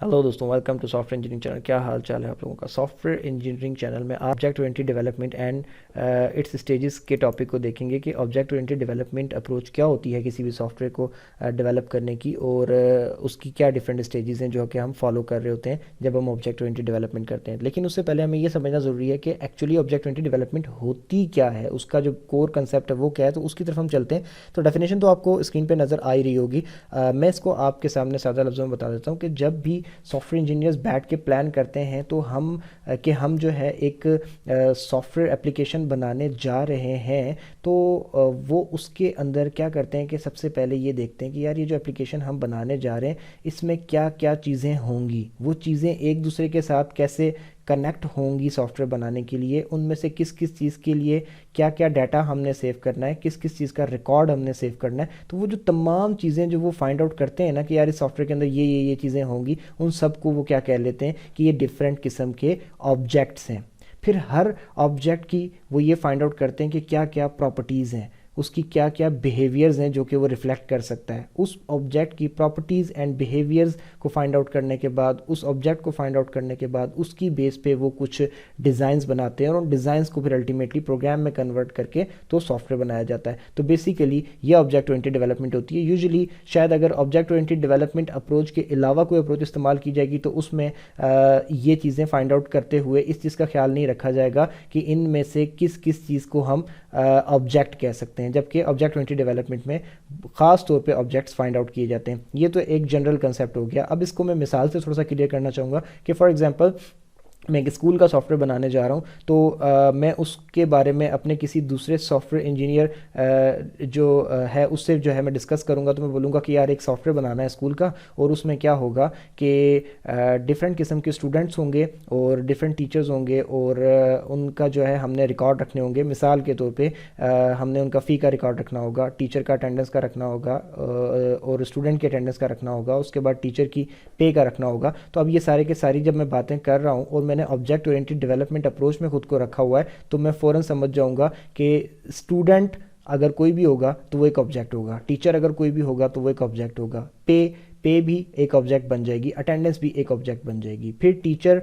Hello दोस्तों, welcome to software engineering channel. क्या हाल चाल है आप लोगों का। सॉफ्टवेयर इंजीनियरिंग चैनल में object oriented development and its stages के टॉपिक को देखेंगे कि ऑब्जेक्ट ओरिएंटेड डेवलपमेंट अप्रोच क्या होती है किसी भी सॉफ्टवेयर को डेवलप करने की, और उसकी क्या डिफरेंट स्टेजेस हैं जो कि हम फॉलो कर रहे होते हैं जब हम ऑब्जेक्ट ओरिएंटेड डेवलपमेंट करते हैं। लेकिन उससे पहले हमें ये समझना ज़रूरी है कि एक्चुअली ऑब्जेक्ट ओरिएंटेड डेवलपमेंट होती क्या है, उसका जो कोर कंसेप्ट है वो क्या है। तो उसकी तरफ हम चलते हैं। तो डेफिनेशन तो आपको स्क्रीन पे नज़र आ ही रही होगी। मैं इसको आपके सामने सादा लफ्ज़ों में बता देता हूँ कि जब भी सॉफ्टवेयर इंजीनियर्स बैठ के प्लान करते हैं तो हम जो है एक सॉफ्टवेयर एप्लीकेशन बनाने जा रहे हैं, तो वो उसके अंदर क्या करते हैं कि सबसे पहले ये देखते हैं कि यार ये जो एप्लीकेशन हम बनाने जा रहे हैं इसमें क्या क्या चीज़ें होंगी, वो चीज़ें एक दूसरे के साथ कैसे कनेक्ट होंगी सॉफ्टवेयर बनाने के लिए, उनमें से किस किस चीज़ के लिए क्या क्या डाटा हमने सेव करना है, किस किस चीज़ का रिकॉर्ड हमने सेव करना है। तो वो जो तमाम चीज़ें जो वो फाइंड आउट करते हैं ना कि यार इस सॉफ्टवेयर के अंदर ये चीज़ें होंगी, उन सब को वो क्या कह लेते हैं कि ये डिफरेंट किस्म के ऑब्जेक्ट्स हैं। फिर हर ऑब्जेक्ट की वो ये फाइंड आउट करते हैं कि क्या क्या प्रॉपर्टीज़ हैं, उसकी क्या क्या बिहेवियर्स हैं जो कि वो रिफ्लेक्ट कर सकता है। उस ऑब्जेक्ट की प्रॉपर्टीज़ एंड बिहेवियर्स को फाइंड आउट करने के बाद, उस ऑब्जेक्ट को फाइंड आउट करने के बाद उसकी बेस पे वो कुछ डिज़ाइंस बनाते हैं और उन डिज़ाइंस को फिर अल्टीमेटली प्रोग्राम में कन्वर्ट करके तो सॉफ्टवेयर बनाया जाता है। तो बेसिकली ये ऑब्जेक्ट ओरिएंटेड डेवलपमेंट होती है। यूजुअली शायद अगर ऑब्जेक्ट ओरिएंटेड डेवलपमेंट अप्रोच के अलावा कोई अप्रोच इस्तेमाल की जाएगी तो उसमें ये चीज़ें फाइंड आउट करते हुए इस चीज़ का ख्याल नहीं रखा जाएगा कि इनमें से किस किस चीज़ को हम ऑब्जेक्ट कह सकते हैं, जबकि ऑब्जेक्ट ओरिएंटेड डेवलपमेंट में ख़ास तौर पे ऑब्जेक्ट्स फाइंड आउट किए जाते हैं। ये तो एक जनरल कंसेप्ट हो गया। अब इसको मैं मिसाल से थोड़ा सा क्लियर करना चाहूँगा कि फॉर एग्जांपल मैं एक स्कूल का सॉफ्टवेयर बनाने जा रहा हूँ, तो मैं उसके बारे में अपने किसी दूसरे सॉफ्टवेयर इंजीनियर जो है उससे जो है मैं डिस्कस करूँगा। तो मैं बोलूँगा कि यार एक सॉफ्टवेयर बनाना है स्कूल का, और उसमें क्या होगा कि डिफरेंट किस्म के स्टूडेंट्स होंगे और डिफरेंट टीचर्स होंगे, और उनका जो है हमने रिकॉर्ड रखने होंगे। मिसाल के तौर पे हमने उनका फ़ी का रिकॉर्ड रखना होगा, टीचर का अटेंडेंस का रखना होगा, और स्टूडेंट की अटेंडेंस का रखना होगा, उसके बाद टीचर की पे का रखना होगा। तो अब ये सारे के सारी जब मैं बातें कर रहा हूँ और मैंने ऑब्जेक्ट ओरिएंटेड डेवलपमेंट अप्रोच में खुद को रखा हुआ है, तो मैं फ़ौरन समझ जाऊंगा कि स्टूडेंट अगर कोई भी होगा तो वो एक ऑब्जेक्ट होगा, टीचर अगर कोई भी होगा तो वो एक ऑब्जेक्ट होगा, पे भी एक ऑब्जेक्ट बन जाएगी, अटेंडेंस भी एक ऑब्जेक्ट बन जाएगी। फिर टीचर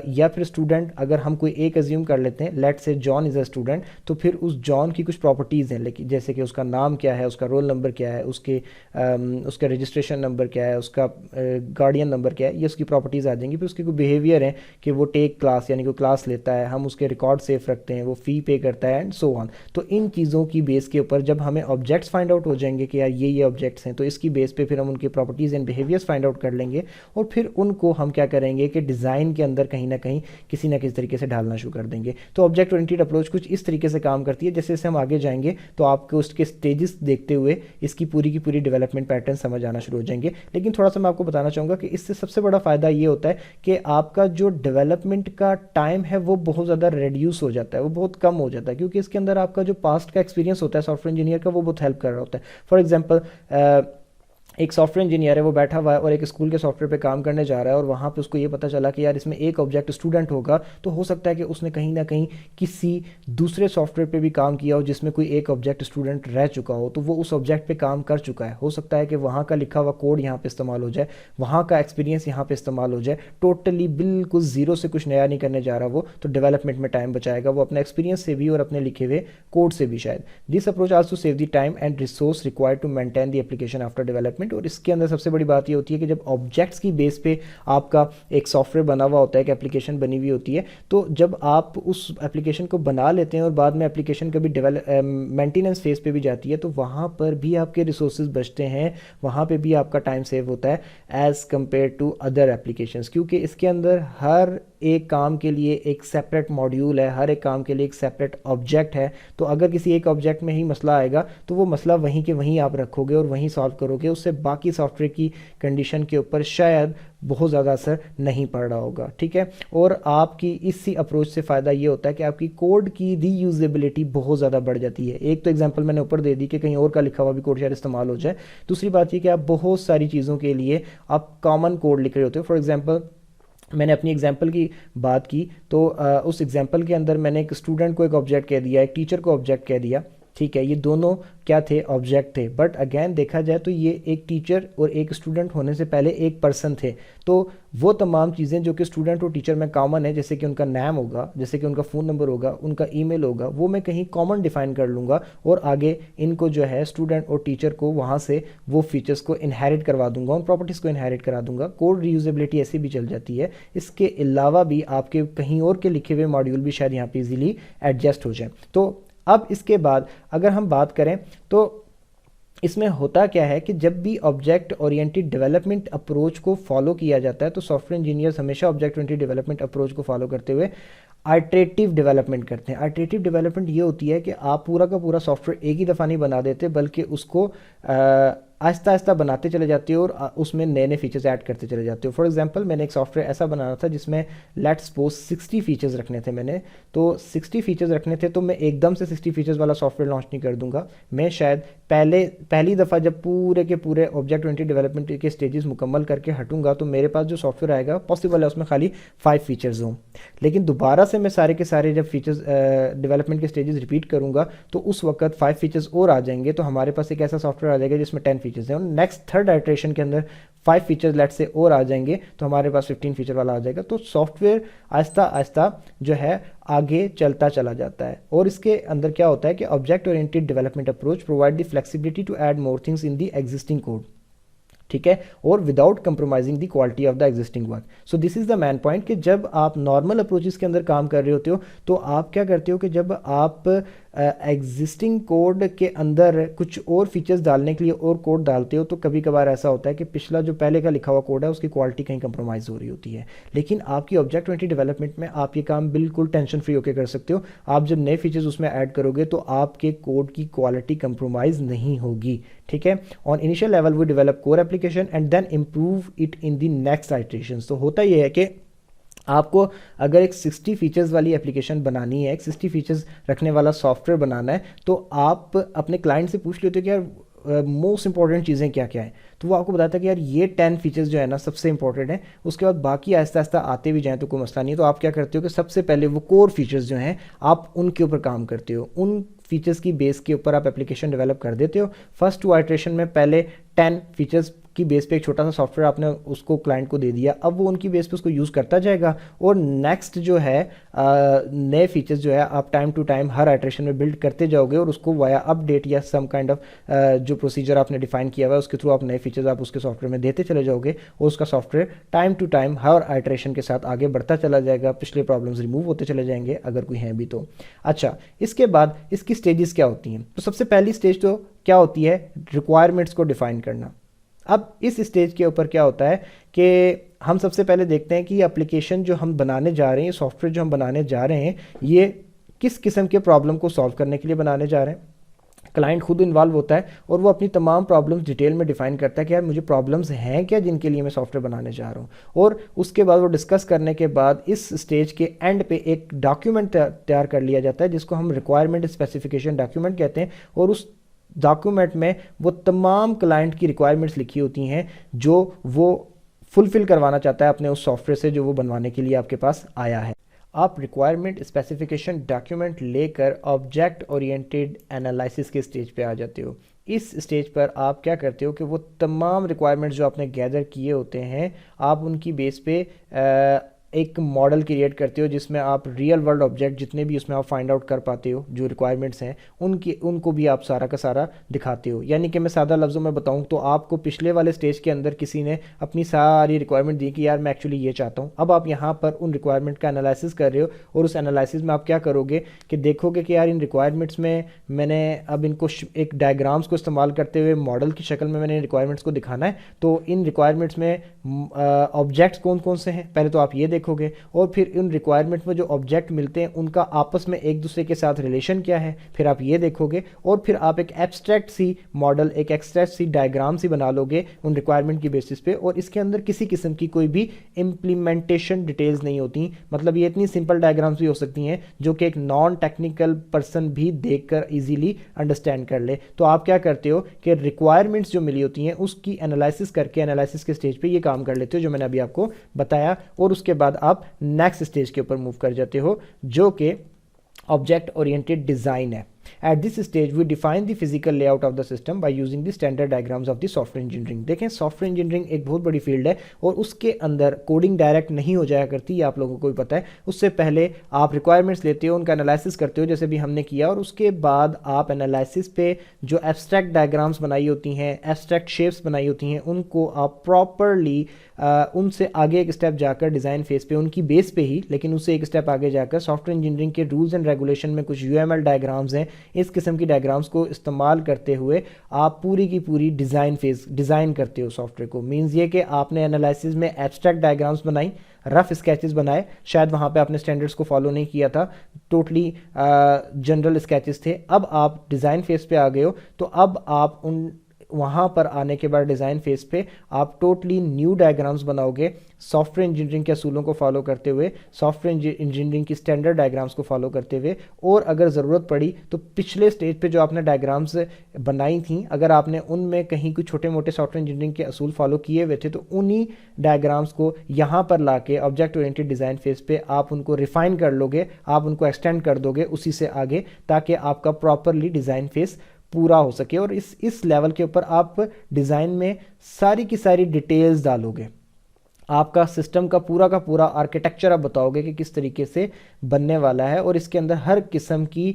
या फिर स्टूडेंट, अगर हम कोई एक अज्यूम कर लेते हैं, लेट से जॉन इज़ अ स्टूडेंट, तो फिर उस जॉन की कुछ प्रॉपर्टीज़ हैं, लेकिन जैसे कि उसका नाम क्या है, उसका रोल नंबर क्या है, उसका रजिस्ट्रेशन नंबर क्या है, उसका गार्डियन नंबर क्या है, ये उसकी प्रॉपर्टीज़ आ जाएंगी। फिर उसके कोई बिहेवियर हैं कि वो टेक क्लास यानी कि क्लास लेता है, हम उसके रिकॉर्ड सेफ रखते हैं, वो फ़ी पे करता है एंड सो ऑन। तो इन चीज़ों की बेस के ऊपर जब हमें ऑब्जेक्ट्स फाइंड आउट हो जाएंगे कि यार ये ऑब्जेक्ट्स हैं, तो इसकी बेस पे फिर हम उनकी properties and behaviours find out कर लेंगे, और फिर उनको हम क्या करेंगे कि डिज़ाइन के अंदर कहीं ना कहीं किसी ना किसी तरीके से ढालना शुरू कर देंगे। तो ऑब्जेक्ट ओरिएंटेड अप्रोच कुछ इस तरीके से काम करती है। जैसे जैसे हम आगे जाएंगे तो आपको उसके स्टेजेस देखते हुए इसकी पूरी की पूरी डेवलपमेंट पैटर्न समझ आना शुरू हो जाएंगे। लेकिन थोड़ा सा मैं आपको बताना चाहूँगा कि इससे सबसे बड़ा फ़ायदा ये होता है कि आपका जो डेवलपमेंट का टाइम है वो बहुत ज़्यादा रिड्यूस हो जाता है, वो बहुत कम हो जाता है, क्योंकि इसके अंदर आपका जो पास्ट का एक्सपीरियंस होता है सॉफ्टवेयर इंजीनियर का, वो बहुत हेल्प कर रहा होता है। फॉर एग्जाम्पल एक सॉफ्टवेयर इंजीनियर है, वो बैठा हुआ है और एक स्कूल के सॉफ्टवेयर पे काम करने जा रहा है, और वहाँ पे उसको ये पता चला कि यार इसमें एक ऑब्जेक्ट स्टूडेंट होगा, तो हो सकता है कि उसने कहीं ना कहीं किसी दूसरे सॉफ्टवेयर पे भी काम किया हो जिसमें कोई एक ऑब्जेक्ट स्टूडेंट रह चुका हो, तो वो उस ऑब्जेक्ट पे काम कर चुका है। हो सकता है कि वहाँ का लिखा हुआ कोड यहाँ पे इस्तेमाल हो जाए, वहाँ का एक्सपीरियंस यहाँ पे इस्तेमाल हो जाए, टोटली बिल्कुल ज़ीरो से कुछ नया नहीं करने जा रहा वो, तो डेवलपमेंट में टाइम बचाएगा वो अपने एक्सपीरियंस से भी और अपने लिखे हुए कोड से भी शायद। This approach also save the time and resource required to maintain the application after development. और इसके अंदर सबसे बड़ी बात ये होती है कि जब ऑब्जेक्ट्स की बेस पे आपका एक सॉफ्टवेयर बना हुआ होता है, एक एप्लीकेशन बनी हुई होती है, तो जब आप उस एप्लीकेशन को बना लेते हैं और बाद में एप्लीकेशन कभी मेंटेनेंस फेज पे भी जाती है, तो वहाँ पर भी आपके रिसोर्सेज बचते हैं, वहाँ पे भी आपका टाइम सेव होता है as compare to other applications, क्योंकि इसके अंदर हर एक काम के लिए एक सेपरेट मॉड्यूल है, हर एक काम के लिए एक सेपरेट ऑब्जेक्ट है। तो अगर किसी एक ऑब्जेक्ट में ही मसला आएगा तो वो मसला वहीं के वहीं आप रखोगे और वहीं सॉल्व करोगे, उससे बाकी सॉफ्टवेयर की कंडीशन के ऊपर शायद बहुत ज़्यादा असर नहीं पड़ रहा होगा। ठीक है, और आपकी इसी अप्रोच से फ़ायदा ये होता है कि आपकी कोड की रीयूजेबिलिटी बहुत ज़्यादा बढ़ जाती है। एक तो एग्जांपल मैंने ऊपर दे दी कि कहीं और का लिखा हुआ भी कोड शायद इस्तेमाल हो जाए। दूसरी बात ये कि आप बहुत सारी चीज़ों के लिए आप कॉमन कोड लिख रहे होते हो। फॉर एग्जांपल मैंने अपनी एग्जांपल की बात की, तो उस एग्जांपल के अंदर मैंने एक स्टूडेंट को एक ऑब्जेक्ट कह दिया, एक टीचर को ऑब्जेक्ट कह दिया, ٹھیک ہے, یہ دونوں کیا تھے, آبجیکٹ تھے. بٹ اگین دیکھا جائے تو یہ ایک ٹیچر اور ایک اسٹوڈنٹ ہونے سے پہلے ایک پرسن تھے. تو وہ تمام چیزیں جو کہ اسٹوڈنٹ اور ٹیچر میں کامن ہے, جیسے کہ ان کا نیم ہوگا, جیسے کہ ان کا فون نمبر ہوگا, ان کا ای میل ہوگا, وہ میں کہیں کامن ڈیفائن کر لوں گا اور آگے ان کو جو ہے اسٹوڈنٹ اور ٹیچر کو وہاں سے وہ فیچرز کو انہیرٹ کروا دوں گا, ان پراپرٹیز کو انہیرٹ کرا دوں گا. کوڈ ریوزیبلٹی ایسی بھی چل جاتی ہے. اس کے علاوہ بھی آپ کے کہیں اور کے لکھے ہوئے ماڈیول بھی شاید یہاں پہ ایزیلی ایڈجسٹ ہو جائیں. تو اب اس کے بعد اگر ہم بات کریں تو اس میں ہوتا کیا ہے کہ جب بھی آبجیکٹ اورینٹیڈ ڈیولپمنٹ اپروچ کو فالو کیا جاتا ہے تو سافٹ ویئر انجینئرز ہمیشہ آبجیکٹ اورینٹیڈ ڈیولپمنٹ اپروچ کو فالو کرتے ہوئے آئٹریٹیو ڈیولپمنٹ کرتے ہیں. آئٹریٹیو ڈیولپمنٹ یہ ہوتی ہے کہ آپ پورا کا پورا سافٹ ویئر ایک ہی دفعہ نہیں بنا دیتے, بلکہ اس کو آہستہ آہستہ بناتے چلے جاتے ہو اور اس میں نئے نئے فیچرز ایڈ کرتے چلے جاتے ہو. فار ایگزامپل میں نے ایک سافٹ ویئر ایسا بنانا تھا جس میں لیٹ سپوز 60 فیچرز رکھنے تھے میں نے, تو 60 فیچرز رکھنے تھے, تو میں ایک دم سے 60 فیچرز والا سافٹ ویئر لانچ نہیں کر دوں گا. میں شاید پہلی دفعہ جب پورے کے پورے آبجیکٹ اورینٹیڈ ڈیولپمنٹ کے اسٹیجز مکمل کر کے ہٹوں گا تو میرے پاس جو سافٹ ویئر آئے گا پاسبل ہے اس میں خالی 5 فیچرز ہوں. لیکن دوبارہ سے میں سارے کے سارے جب فیچرز ڈیولپمنٹ کے اسٹیجز ریپیٹ کروں گا تو اس وقت 5 فیچرز اور آ جائیں گے, تو ہمارے پاس ایک ایسا سافٹ ویئر آ جائے گا جس میں 10 فیچرز ہیں, اور نیکسٹ تھرڈ آئٹریشن کے اندر 5 فیچرز لیٹ سے اور آ جائیں گے تو ہمارے پاس 15 فیچر والا آ جائے گا. تو سافٹ ویئر آہستہ آہستہ جو ہے آگے چلتا چلا جاتا ہے. اور اس کے اندر کیا ہوتا ہے کہ object oriented development approach provide the flexibility to add more things in the existing code, ٹھیک ہے, اور without compromising the quality of the existing work. So this is the main point کہ جب آپ نارمل اپروچز کے اندر کام کر رہے ہوتے ہو تو آپ کیا کرتے ہو کہ جب آپ ایگزسٹنگ کوڈ کے اندر کچھ اور فیچرز ڈالنے کے لیے اور کوڈ ڈالتے ہو تو کبھی کبھار ایسا ہوتا ہے کہ پچھلا جو پہلے کا لکھا ہوا کوڈ ہے اس کی کوالٹی کہیں کمپرومائز ہو رہی ہوتی ہے. لیکن آپ کی آبجیکٹ اورینٹیڈ ڈیولپمنٹ میں آپ یہ کام بالکل ٹینشن فری ہو کے کر سکتے ہو. آپ جب نئے فیچرز اس میں ایڈ کرو گے تو آپ کے کوڈ کی کوالٹی کمپرومائز نہیں ہوگی, ٹھیک ہے. On initial level we develop core application and then improve it in the next iterations. تو ہوتا یہ ہے کہ آپ کو اگر ایک 60 فیچرز والی اپلیکیشن بنانی ہے, ایک 60 فیچرز رکھنے والا سافٹ ویئر بنانا ہے, تو آپ اپنے کلائنٹ سے پوچھ لیتے ہو کہ یار موسٹ امپورٹنٹ چیزیں کیا کیا ہیں, تو وہ آپ کو بتاتا ہے کہ یار یہ 10 فیچرز جو ہے نا سب سے امپورٹنٹ ہیں, اس کے بعد باقی آہستہ آہستہ آتے بھی جائیں تو کوئی مسئلہ نہیں ہے. تو آپ کیا کرتے ہو کہ سب سے پہلے وہ کور فیچرز جو ہیں آپ ان کے اوپر کام کرتے ہو, ان فیچرز کی بیس کے اوپر آپ اپلیکیشن ڈیولپ کر دیتے ہو. فرسٹ 2 آئٹریشن میں پہلے 10 فیچرز کی بیس پہ ایک چھوٹا سا سافٹ ویئر آپ نے اس کو کلائنٹ کو دے دیا, اب وہ ان کی بیس پہ اس کو یوز کرتا جائے گا, اور نیکسٹ جو ہے نئے فیچرز جو ہے آپ ٹائم ٹو ٹائم ہر آئٹریشن میں بلڈ کرتے جاؤ گے, اور اس کو وایا اپ ڈیٹ یا سم کائنڈ آف جو پروسیجر آپ نے ڈیفائن کیا ہوا ہے اس کے تھرو آپ نئے فیچرز آپ اس کے سافٹ ویئر میں دیتے چلے جاؤ گے, اور اس کا software time to time ہر آئٹریشن کے ساتھ آگے بڑھتا چلا جائے گا, پچھلے پرابلمز ریموو ہوتے چلے جائیں گے اگر کوئی ہیں بھی تو. اچھا, اس کے بعد اس کی سٹیجز کیا ہوتی ہیں؟ تو سب سے پہلی سٹیج تو کیا ہوتی ہے, ریکوائرمنٹس کو ڈیفائن کرنا. اب اس اسٹیج کے اوپر کیا ہوتا ہے کہ ہم سب سے پہلے دیکھتے ہیں کہ یہ اپلیکیشن جو ہم بنانے جا رہے ہیں, سافٹ ویئر جو ہم بنانے جا رہے ہیں, یہ کس قسم کے پرابلم کو سالو کرنے کے لیے بنانے جا رہے ہیں. کلائنٹ خود انوالو ہوتا ہے اور وہ اپنی تمام پرابلمس ڈیٹیل میں ڈیفائن کرتا ہے کہ یار مجھے پرابلمس ہیں کیا جن کے لیے میں سافٹ ویئر بنانے جا رہا ہوں, اور اس کے بعد وہ ڈسکس کرنے کے بعد اس اسٹیج کے اینڈ پہ ایک ڈاکیومنٹ تیار کر لیا جاتا ہے جس کو ہم ریکوائرمنٹ اسپیسیفکیشن ڈاکیومنٹ کہتے ہیں, اور اس ڈاکیومنٹ میں وہ تمام کلائنٹ کی ریکوائرمنٹس لکھی ہوتی ہیں جو وہ فلفل کروانا چاہتا ہے اپنے اس سافٹ ویئر سے جو وہ بنوانے کے لیے آپ کے پاس آیا ہے. آپ ریکوائرمنٹ اسپیسیفکیشن ڈاکیومنٹ لے کر آبجیکٹ اورینٹیڈ انالائسس کے اسٹیج پہ آ جاتے ہو. اس اسٹیج پر آپ کیا کرتے ہو کہ وہ تمام ریکوائرمنٹس جو آپ نے گیدر کیے ہوتے ہیں آپ ان کی بیس پہ ایک ماڈل کریٹ کرتے ہو جس میں آپ ریئل ورلڈ آبجیکٹ جتنے بھی اس میں آپ فائنڈ آؤٹ کر پاتے ہو جو ریکوائرمنٹس ہیں ان کو بھی آپ سارا کا سارا دکھاتے ہو. یعنی کہ میں سادہ لفظوں میں بتاؤں تو آپ کو پچھلے والے سٹیج کے اندر کسی نے اپنی ساری ریکوائرمنٹ دی کہ یار میں ایکچولی یہ چاہتا ہوں. اب آپ یہاں پر ان ریکوائرمنٹ کا انالائسس کر رہے ہو, اور اس انالائسس میں آپ کیا کرو گے کہ دیکھو گے کہ یار ان ریکوائرمنٹس میں میں نے اب ان کو ایک ڈائیگرامس کو استعمال کرتے ہوئے ماڈل کی شکل میں نے ریکوائرمنٹس کو دکھانا ہے. تو ان ریکوائرمنٹس میں آبجیکٹس کون کون سے ہیں پہلے تو آپ یہ دیکھو گے, اور پھر ان ریکوائرمنٹ میں جو آبجیکٹ ملتے ہیں ان کا آپس میں ایک دوسرے کے ساتھ ریلیشن کیا ہے پھر آپ یہ دیکھو گے, اور پھر آپ ایک ایبسٹریکٹ سی ماڈل ایک ایبسٹریکٹ سی ڈائیگرام سی بنا لو گے ان ریکوائرمنٹ کی بیسس پہ, اور اس کے اندر کسی قسم کی کوئی بھی امپلیمنٹیشن ڈیٹیلز نہیں ہوتی. مطلب یہ اتنی سمپل ڈائیگرامس بھی ہو سکتی ہیں جو کہ ایک نان ٹیکنیکل پرسن بھی دیکھ کر ایزیلی انڈرسٹینڈ کر لے. تو آپ کیا کرتے ہو کہ ریکوائرمنٹس جو ملی ہوتی ہیں اس کی انالائسس کر کے انالائسس کے سٹیج پہ یہ کام کر لیتے ہو جو میں نے ابھی آپ کو بتایا, اور اس کے بعد آپ نیکسٹ اسٹیج کے اوپر موو کر جاتے ہو جو کہ آبجیکٹ اورینٹیڈ ڈیزائن ہے. At this stage we define the physical layout of the system by using the standard diagrams of the software engineering. देखें सॉफ्टवेयर इंजीनियरिंग एक बहुत बड़ी फील्ड है और उसके अंदर कोडिंग डायरेक्ट नहीं हो जाया करती, ये आप लोगों को भी पता है. उससे पहले आप रिक्वायरमेंट्स लेते हो, उनका एनालिसिस करते हो जैसे भी हमने किया, और उसके बाद आप एनालिसिस पे जो एब्स्ट्रैक्ट डायग्राम्स बनाई होती हैं, एब्स्ट्रैक्ट शेप्स बनाई होती हैं, उनको आप प्रॉपरली उनसे आगे एक स्टेप जाकर डिज़ाइन फेस पे उनकी बेस पे ही, लेकिन उससे एक स्टेप आगे जाकर सॉफ्टवेयर इंजीनियरिंग के रूल्स एंड रेगुलेशन में कुछ UML डायग्राम्स हैं, इस किस्म की डायग्राम्स को इस्तेमाल करते हुए आप पूरी की पूरी डिज़ाइन करते हो सॉफ्टवेयर को. मींस ये कि आपने एनालिसिस में एब्स्ट्रैक्ट डायग्राम्स बनाई, रफ स्केचेस बनाए, शायद वहाँ पे आपने स्टैंडर्ड्स को फॉलो नहीं किया था, टोटली जनरल स्केचेस थे. अब आप डिज़ाइन फेस पे आ गए हो, तो अब आप उन वहाँ पर आने के बाद डिज़ाइन फेस पे आप टोटली न्यू डायग्राम्स बनाओगे सॉफ्टवेयर इंजीनियरिंग के असूलों को फॉलो करते हुए, सॉफ्टवेयर इंजीनियरिंग की स्टैंडर्ड डायग्राम्स को फॉलो करते हुए, और अगर ज़रूरत पड़ी तो पिछले स्टेज पे जो आपने डायग्राम्स बनाई थी, अगर आपने उनमें कहीं कुछ छोटे मोटे सॉफ्टवेयर इंजीनियरिंग के असूल फॉलो किए हुए थे तो उन्हीं डायग्राम्स को यहाँ पर ला के ऑब्जेक्ट ओरिएंटेड डिज़ाइन फेस पे आप उनको रिफाइन कर लोगे, आप उनको एक्सटेंड कर दोगे उसी से आगे, ताकि आपका प्रॉपरली डिज़ाइन फेस पूरा हो सके. और इस लेवल के ऊपर आप डिज़ाइन में सारी की सारी डिटेल्स डालोगे, आपका सिस्टम का पूरा आर्किटेक्चर आप बताओगे कि किस तरीके से बनने वाला है, और इसके अंदर हर किस्म की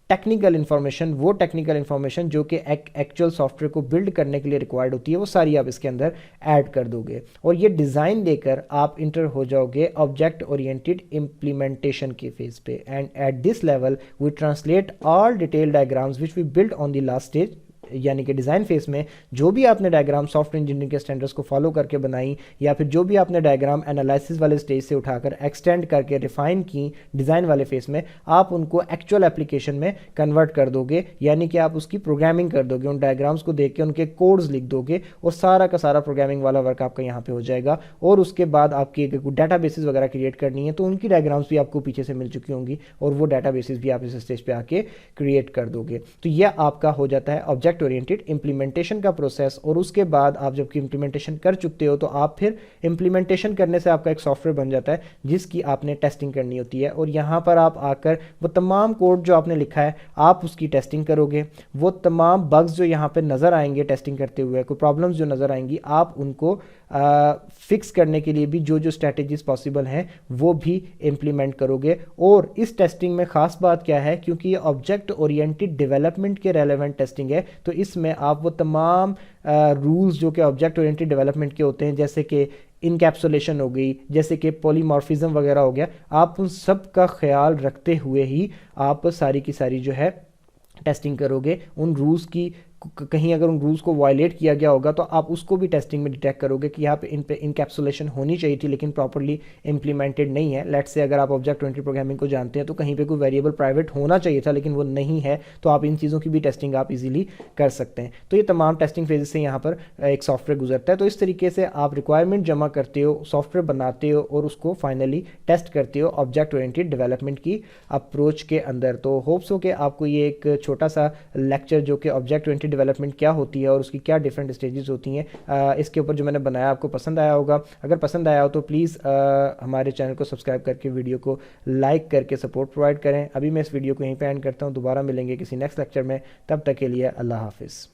टेक्निकल इन्फॉर्मेशन, वो टेक्निकल इन्फॉर्मेशन जो कि एक्चुअल सॉफ्टवेयर को बिल्ड करने के लिए रिक्वायर्ड होती है, वो सारी आप इसके अंदर ऐड कर दोगे. और ये डिज़ाइन देकर आप इंटर हो जाओगे ऑब्जेक्ट ओरिएंटेड इम्प्लीमेंटेशन के फेज पे. And at this level we translate all detail diagrams which we build on the last stage, यानी कि डिज़ाइन फेस में जो भी आपने डायग्राम सॉफ्टवेयर इंजीनियरिंग के स्टैंडर्ड्स को फॉलो करके बनाई, या फिर जो भी आपने डायग्राम एनालिसिस वाले स्टेज से उठाकर एक्सटेंड करके रिफाइन की डिज़ाइन वाले फेस में, आप उनको एक्चुअल एप्लीकेशन में कन्वर्ट कर दोगे, यानी कि आप उसकी प्रोग्रामिंग कर दोगे, उन डायग्राम्स को देख के उनके कोड्स लिख दोगे, और सारा का सारा प्रोग्रामिंग वाला वर्क आपका यहाँ पे हो जाएगा. और उसके बाद आपकी डाटा बेसिस वगैरह क्रिएट करनी है तो उनकी डायग्राम्स भी आपको पीछे से मिल चुकी होंगी, और वो डाटा बेसिस भी आप इस स्टेज पे आके क्रिएट कर दोगे. तो यह आपका हो जाता है ऑब्जेक्ट ओरिएंटेड इंप्लीमेंटेशन का प्रोसेस. और उसके बाद आप जब इंप्लीमेंटेशन कर चुकते हो तो आप फिर इंप्लीमेंटेशन करने से आपका एक सॉफ्टवेयर बन जाता है जिसकी आपने टेस्टिंग करनी होती है. और यहाँ पर आप आकर वो तमाम कोड जो आपने लिखा है आप उसकी टेस्टिंग करोगे, वो तमाम बग्स जो यहाँ पे नज़र आएंगे टेस्टिंग करते हुए, कोई प्रॉब्लम्स जो नज़र आएंगी, आप उनको फिक्स करने के लिए भी जो स्ट्रैटेजीज पॉसिबल हैं वो भी इम्प्लीमेंट करोगे. और इस टेस्टिंग में ख़ास बात क्या है, क्योंकि ये ऑब्जेक्ट ओरिएंटेड डेवलपमेंट के रेलेवेंट टेस्टिंग है, तो इसमें आप वो तमाम रूल्स जो कि ऑब्जेक्ट ओरिएंटेड डेवलपमेंट के होते हैं, जैसे कि इनकैप्सुलेशन हो गई, जैसे कि पॉलीमॉर्फिज्म वगैरह हो गया, आप उन सब का ख्याल रखते हुए ही आप सारी की सारी जो है टेस्टिंग करोगे. उन रूल्स की कहीं अगर उन रूल्स को वायलेट किया गया होगा तो आप उसको भी टेस्टिंग में डिटेक्ट करोगे कि यहाँ पे इन पे इनकैप्सुलेशन होनी चाहिए थी लेकिन प्रॉपर्ली इंप्लीमेंटेड नहीं है. लेट्स से अगर आप ऑब्जेक्ट ओरिएंटेड प्रोग्रामिंग को जानते हैं तो कहीं पे कोई वेरिएबल प्राइवेट होना चाहिए था लेकिन वो नहीं है, तो आप इन चीज़ों की भी टेस्टिंग आप इजीली कर सकते हैं. तो ये तमाम टेस्टिंग फेजेस से यहाँ पर एक सॉफ्टवेयर गुजरता है. तो इस तरीके से आप रिक्वायरमेंट जमा करते हो, सॉफ्टवेयर बनाते हो और उसको फाइनली टेस्ट करते हो ऑब्जेक्ट ओरिएंटेड डेवलपमेंट की अप्रोच के अंदर. तो होप्स हो कि आपको ये एक छोटा सा लेक्चर जो कि ऑब्जेक्ट ओरिएंटेड डेवलपमेंट क्या होती है और उसकी क्या डिफरेंट स्टेजेस होती हैं, इसके ऊपर जो मैंने बनाया आपको पसंद आया होगा. अगर पसंद आया हो तो प्लीज़ हमारे चैनल को सब्सक्राइब करके वीडियो को लाइक करके सपोर्ट प्रोवाइड करें. अभी मैं इस वीडियो को यहीं पे एंड करता हूँ. दोबारा मिलेंगे किसी नेक्स्ट लेक्चर में, तब तक के लिए अल्लाह हाफिज़.